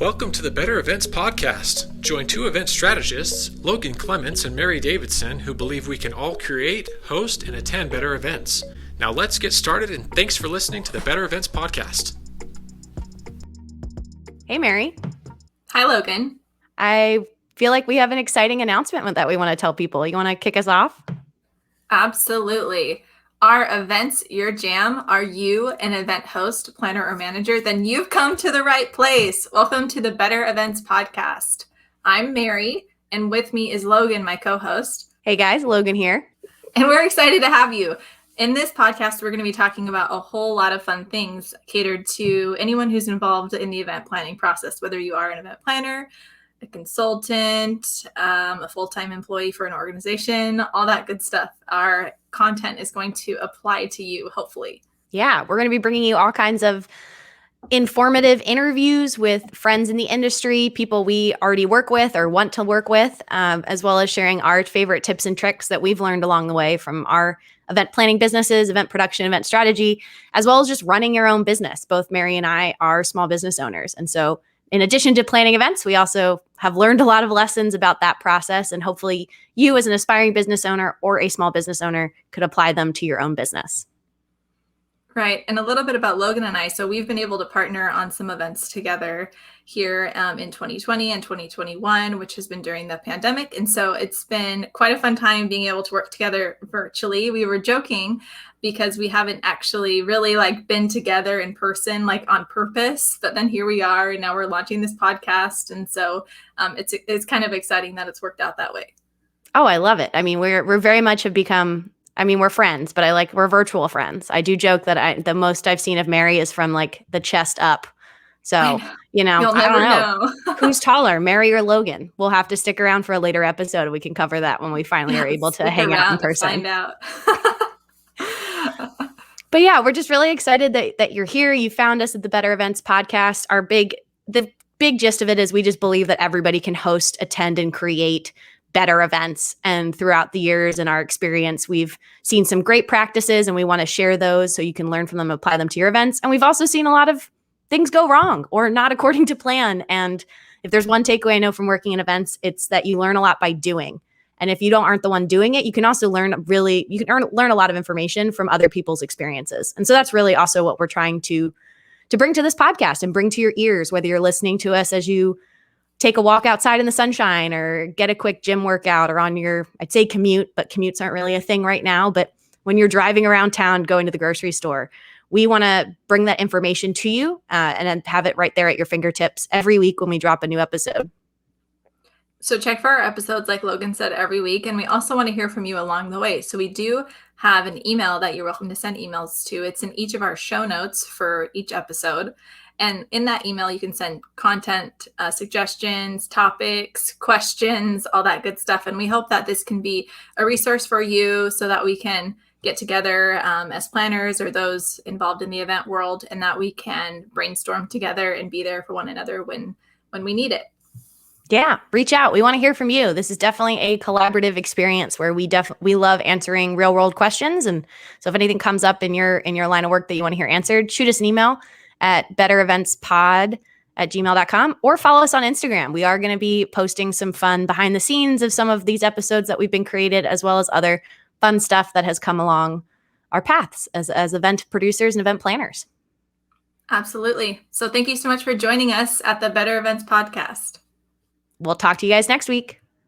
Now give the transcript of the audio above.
Welcome to the Better Events Podcast. Join two event strategists, Logan Clements and Mary Davidson, who believe we can all create, host, and attend better events. Now let's get started, and thanks for listening to the Better Events Podcast. Hey, Mary. Hi, Logan. I feel like we have an exciting announcement that we want to tell people. You want to kick us off? Absolutely. Are events your jam? Are you an event host, planner, or manager? Then you've come to the right place. Welcome to the Better Events Podcast. I'm Mary, and with me is Logan, my co-host. Hey guys, Logan here. And we're excited to have you. In this podcast, we're going to be talking about a whole lot of fun things catered to anyone who's involved in the event planning process, whether you are an event planner, a consultant, a full-time employee for an organization, all that good stuff. Our content is going to apply to you, hopefully. Yeah, we're going to be bringing you all kinds of informative interviews with friends in the industry, people we already work with or want to work with, as well as sharing our favorite tips and tricks that we've learned along the way from our event planning businesses, event production, event strategy, as well as just running your own business. Both Mary and I are small business owners. And so in addition to planning events, we also have learned a lot of lessons about that process. And hopefully you as an aspiring business owner or a small business owner could apply them to your own business. Right. And a little bit about Logan and I. So we've been able to partner on some events together here in 2020 and 2021, which has been during the pandemic. And so it's been quite a fun time being able to work together virtually. We were joking because we haven't actually really been together in person, on purpose. But then here we are, and now we're launching this podcast. And so it's kind of exciting that it's worked out that way. Oh, I love it. I mean, we're very much have become, we're friends, but we're virtual friends. I do joke that the most I've seen of Mary is from the chest up. So, I don't know. Who's taller, Mary or Logan? We'll have to stick around for a later episode. We can cover that when we finally are able to hang out in person. Find out. But yeah, we're just really excited that you're here. You found us at the Better Events Podcast. The big gist of it is we just believe that everybody can host, attend, and create better events. And throughout the years and our experience, we've seen some great practices, and we want to share those so you can learn from them and apply them to your events. And we've also seen a lot of things go wrong or not according to plan. And if there's one takeaway I know from working in events, it's that you learn a lot by doing. And if you aren't the one doing it, you can also learn a lot of information from other people's experiences. And so that's really also what we're trying to bring to this podcast and bring to your ears, whether you're listening to us as you take a walk outside in the sunshine or get a quick gym workout or on your, I'd say commute, but commutes aren't really a thing right now. But when you're driving around town, going to the grocery store, we want to bring that information to you and then have it right there at your fingertips every week when we drop a new episode. So check for our episodes, like Logan said, every week. And we also want to hear from you along the way. So we do have an email that you're welcome to send emails to. It's in each of our show notes for each episode. And in that email, you can send content, suggestions, topics, questions, all that good stuff. And we hope that this can be a resource for you so that we can get together as planners or those involved in the event world, and that we can brainstorm together and be there for one another when we need it. Yeah, reach out. We want to hear from you. This is definitely a collaborative experience where we love answering real world questions. And so if anything comes up in your line of work that you want to hear answered, shoot us an email at bettereventspod@gmail.com or follow us on Instagram. We are going to be posting some fun behind the scenes of some of these episodes that we've been created, as well as other fun stuff that has come along our paths as event producers and event planners. Absolutely. So thank you so much for joining us at the Better Events Podcast. We'll talk to you guys next week.